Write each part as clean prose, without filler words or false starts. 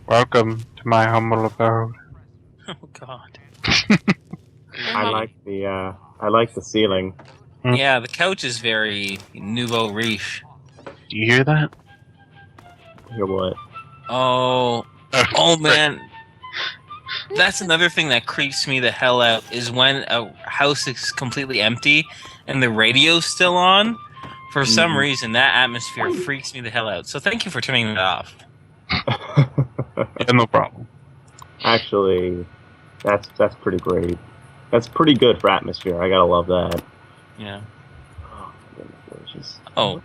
Welcome to my humble abode. Oh God. I like the ceiling. Yeah, the couch is very nouveau riche. Do you hear that? Hear what? Oh man. That's another thing that creeps me the hell out is when a house is completely empty and the radio's still on. For some reason, that atmosphere freaks me the hell out. So thank you for turning it off. Yeah, no problem. Actually, that's pretty great. That's pretty good for atmosphere. I gotta love that. Yeah. Oh, my goodness gracious. Oh.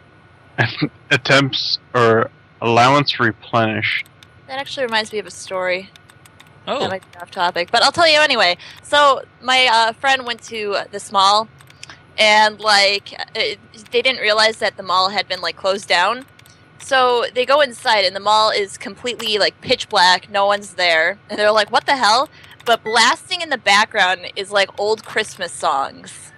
Attempts or allowance replenished. That actually reminds me of a story. That Oh. might be off topic, but I'll tell you anyway. So my friend went to this mall, and they didn't realize that the mall had been closed down. So they go inside, and the mall is completely pitch black. No one's there, and they're like, "What the hell?" But blasting in the background is old Christmas songs.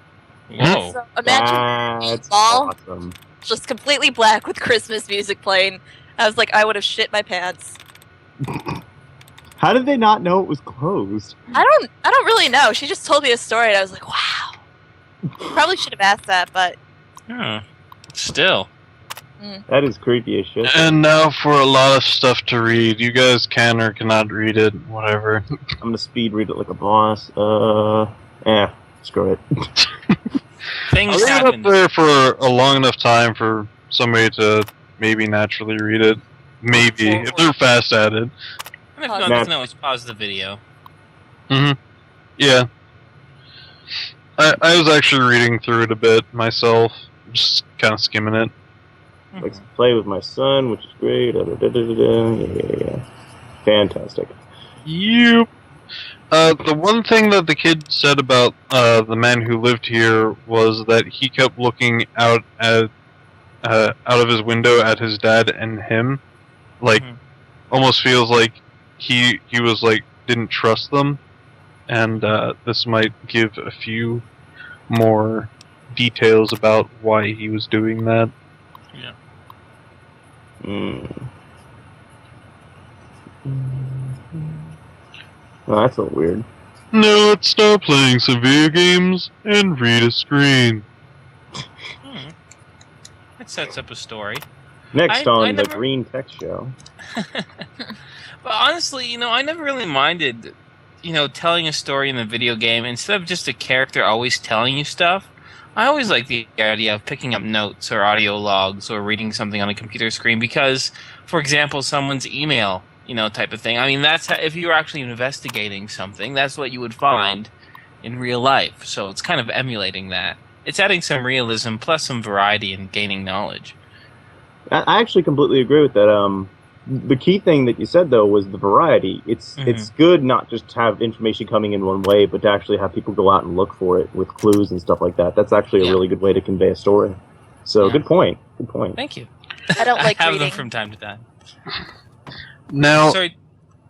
Whoa. So imagine That's mall awesome. just completely black with Christmas music playing. I was like, I would have shit my pants. How did they not know it was closed? I don't really know. She just told me a story, and I was like, wow. Probably should have asked that, but Still. That is creepy as shit. And now for a lot of stuff to read. You guys can or cannot read it, whatever. I'm gonna speed read it like a boss. Screw it. Things I'll leave it happen. up there for a long enough time for somebody to maybe naturally read it. Maybe, if they're fast at it. And if not, you can always pause the video. Yeah. I was actually reading through it a bit myself, just kind of skimming it. Like to play with my son, which is great. Yeah. Fantastic. Yep. The one thing that the kid said about the man who lived here was that he kept looking out of his window at his dad and him, almost feels like he was didn't trust them, and this might give a few more details about why he was doing that. Yeah. Well, that's a little weird. No, let's stop playing some video games and read a screen. That sets up a story. Next I on the never- Green Tech Show. But honestly, I never really minded, telling a story in the video game instead of just a character always telling you stuff. I always like the idea of picking up notes or audio logs or reading something on a computer screen because, for example, someone's email, type of thing. I mean, that's if you were actually investigating something, that's what you would find in real life. So it's kind of emulating that. It's adding some realism plus some variety and gaining knowledge. I actually completely agree with that. The key thing that you said though was the variety. It's good not just to have information coming in one way, but to actually have people go out and look for it with clues and stuff like that. That's actually a really good way to convey a story. So good point. Good point. Thank you. I don't like I have reading. them from time to time. Now, Sorry.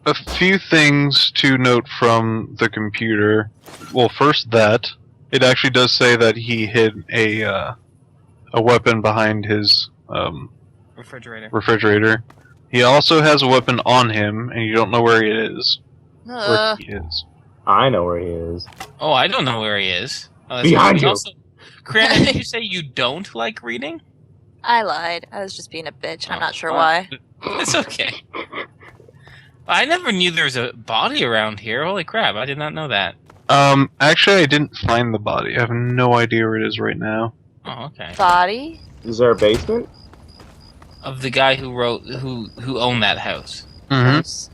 a few things to note from the computer. Well, first that it actually does say that he hid a weapon behind his refrigerator. He also has a weapon on him, and you don't know where he is. Where he is. I know where he is. Oh, I don't know where he is. Oh, that's Behind weird. you. Also, Krana, did you say you don't like reading? I lied. I was just being a bitch. I'm not sure well, why. It's okay. I never knew there was a body around here. Holy crap, I did not know that. Actually, I didn't find the body. I have no idea where it is right now. Oh, okay. Body? Is there a basement? Of the guy who owned that house. Mm-hmm.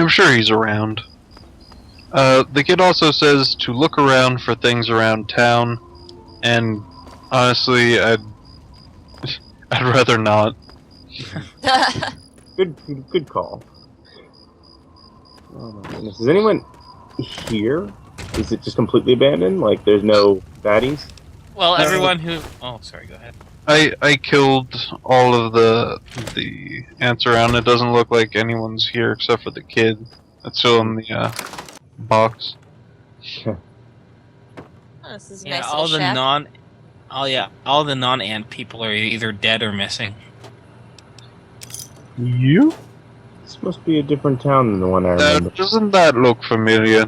I'm sure he's around. The kid also says to look around for things around town, and honestly, I'd rather not. Good call. Oh my goodness. Is anyone here? Is it just completely abandoned? Like there's no baddies? Well, everyone who... Oh, sorry, go ahead. I killed all of the ants around. It doesn't look like anyone's here except for the kid. That's still in the box. Oh, this is a Yeah, nice all little the shack. all the non-ant people are either dead or missing. You? This must be a different town than the one I remember. Doesn't that look familiar?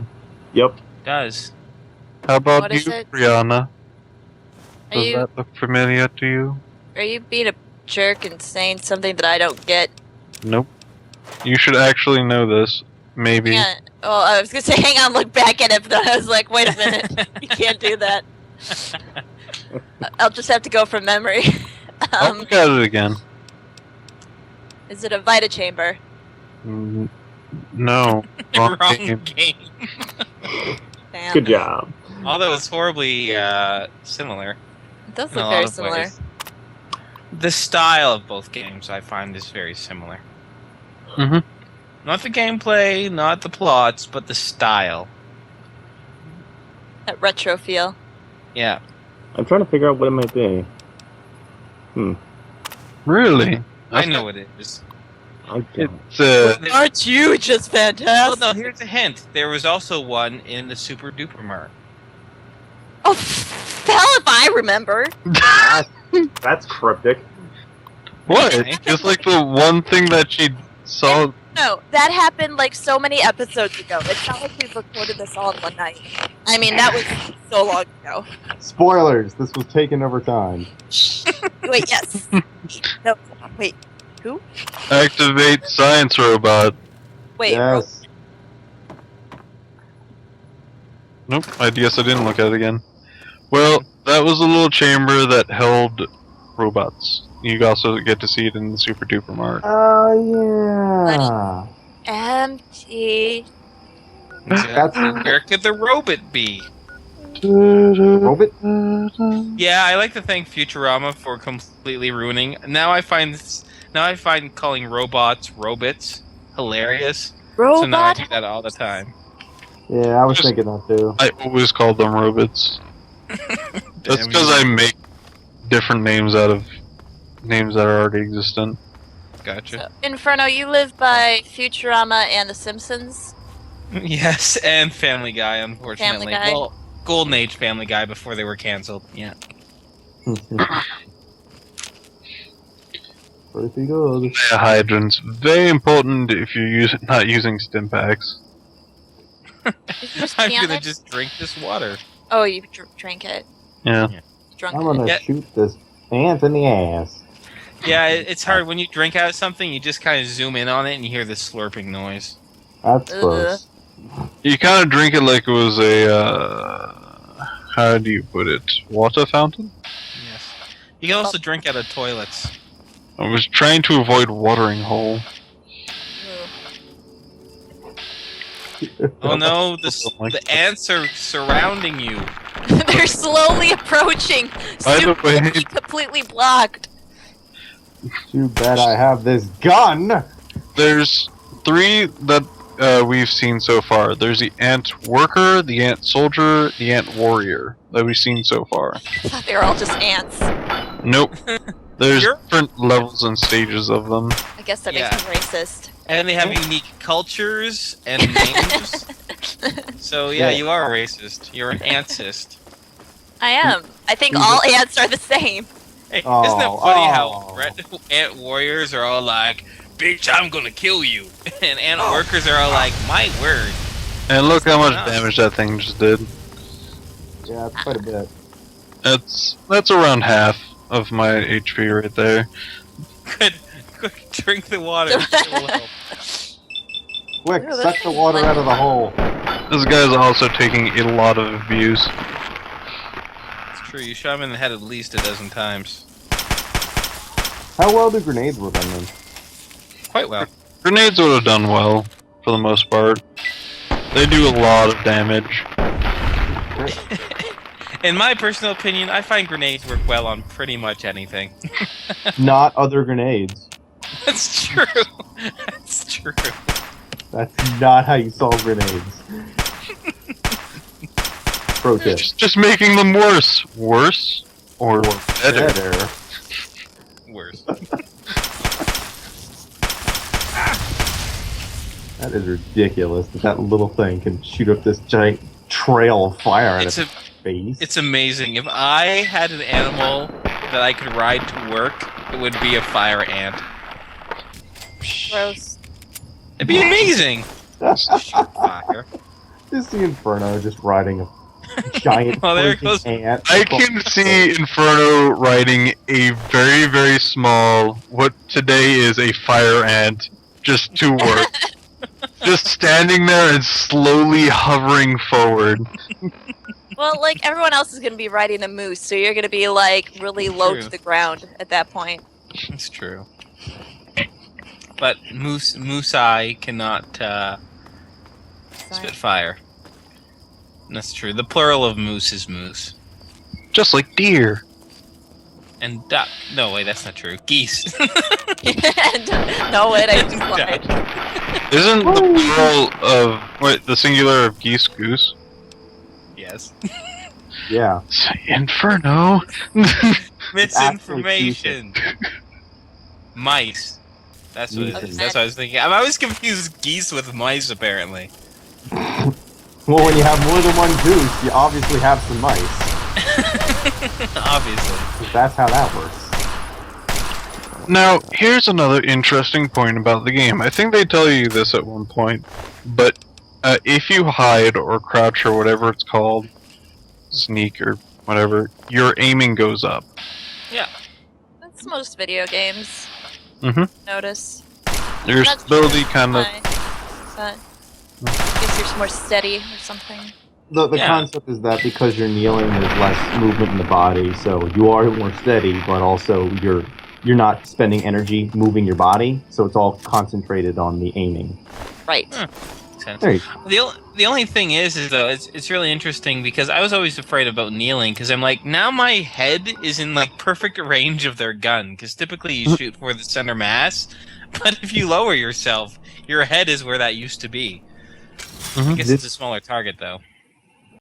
Yep. It does. How about What you, is it? Brianna? Are Does you that look familiar to you? are you being a jerk and saying something that I don't get? Nope. You should actually know this. Maybe. Yeah. Oh, I was gonna say, hang on, look back at it, but then I was like, wait a minute, you can't do that. I'll just have to go from memory. I'll look at it again. Is it a Vita chamber? Mm, No. Wrong game. game. Damn. Good job. Although it's horribly similar. It does in a look lot very of similar. ways. The style of both games I find is very similar. Mhm. Not the gameplay, not the plots, but the style. That retro feel. Yeah. I'm trying to figure out what it might be. Really? I know what it is. I don't. It's Aren't you just Well, fantastic? no, here's a hint. There was also one in the Super Duper Mart. Oh, hell if I remember. That's cryptic. what? It's like the one thing that she saw. No, that happened like so many episodes ago. It's not like we recorded this all in one night. I mean, that was so long ago. Spoilers. This was taken over time. Wait, yes. No, wait. Activate science robot. Wait. Yes. Nope. I guess I didn't look at it again. Well, that was a little chamber that held robots. You also get to see it in the Super Duper Mart. Oh, yeah. Empty. Where could the robot be? Robot? Yeah, I like to thank Futurama for completely ruining. Now I find calling robots robots hilarious. So now I Robot. do that all the time. Yeah, I was thinking that too. I always called them robots. That's Damn because you. I make different names out of names that are already existent. Gotcha. So, Inferno, you live by Futurama and The Simpsons. Yes, and Family Guy, unfortunately. Family Guy. Well, Golden Age Family Guy before they were canceled. Yeah. Pretty good. Fire hydrants, very important if you're not using stim packs. Did you just I'm pee on gonna it? just drink this water. Oh, you drank it. Yeah. Drunk I'm it. gonna Yeah. shoot this ant in the ass. Yeah, it's hard when you drink out of something. You just kind of zoom in on it and you hear this slurping noise. That's Ugh. gross. You kind of drink it like it was a, how do you put it? Water fountain? Yes. You can also drink out of toilets. I was trying to avoid watering hole. Oh no, Like the ants are surrounding you. They're slowly approaching. By the Super way- completely blocked. Too bad I have this gun. There's 3 that we've seen so far. There's the ant worker, the ant soldier, the ant warrior that we've seen so far. I thought they were all just ants. Nope. There's You're- different levels and stages of them. I guess that Yeah. makes me racist. And they have unique cultures and names. So yeah, Yeah. you are a racist. You're an antsist. I am. I think all ants are the same. Hey, isn't it Oh, funny oh. how ant warriors are all like, "Bitch, I'm gonna kill you," and ant workers are all like, "My word." And look how much Nice. damage that thing just did. Yeah, it's quite a bit. That's around half of my HP right there. Good, quick, drink the water. It will help. Quick, Ew, suck the water out of the hole. This guy's also taking a lot of abuse. It's true. You shot him in the head at least a dozen times. How well do grenades work on them? Quite well. Grenades would have done well, for the most part. They do a lot of damage. In my personal opinion, I find grenades work well on pretty much anything. Not other grenades. That's true. That's true. That's not how you solve grenades. Pro tip. Just making them worse. Worse? Or better? Better. Worse. That is ridiculous that that little thing can shoot up this giant trail of fire at It's its face. It's amazing. If I had an animal that I could ride to work, it would be a fire ant. Gross. It'd be amazing. Shoot fire. Just the Inferno just riding a giant Well, there freaking goes- ant. I can see Inferno riding a very, very small, what today is a fire ant, just to work. Just standing there and slowly hovering forward. Well, like everyone else is gonna be riding a moose, so you're gonna be like really low True. to the ground at that point. It's true. But moose eye cannot spit fire. That's true. The plural of moose is moose. Just like deer. And duck. No, wait, that's not true. Geese. No, it ain't implied. Isn't the plural of, wait, the singular of geese goose? Yes. Yeah. Inferno. Misinformation. Mice. That's what it is. That's what I was thinking. I always confuse geese with mice, apparently. Well, when you have more than one goose, you obviously have some mice. Obviously. 'Cause that's how that works. Now, here's another interesting point about the game. I think they tell you this at one point, but if you hide or crouch or whatever it's called, sneak or whatever, your aiming goes up. Yeah. That's most video games. Mhm. Notice. Your That's stability true. kind of. Why? Is that- I guess you're more steady or something. The Yeah. concept is that because you're kneeling, there's less movement in the body, so you are more steady, but also you're not spending energy moving your body, so it's all concentrated on the aiming. Right. Sense. There you The only thing is though it's really interesting because I was always afraid about kneeling because I'm like now my head is in like perfect range of their gun because typically you shoot for the center mass, but if you lower yourself, your head is where that used to be. I guess it's a smaller target though.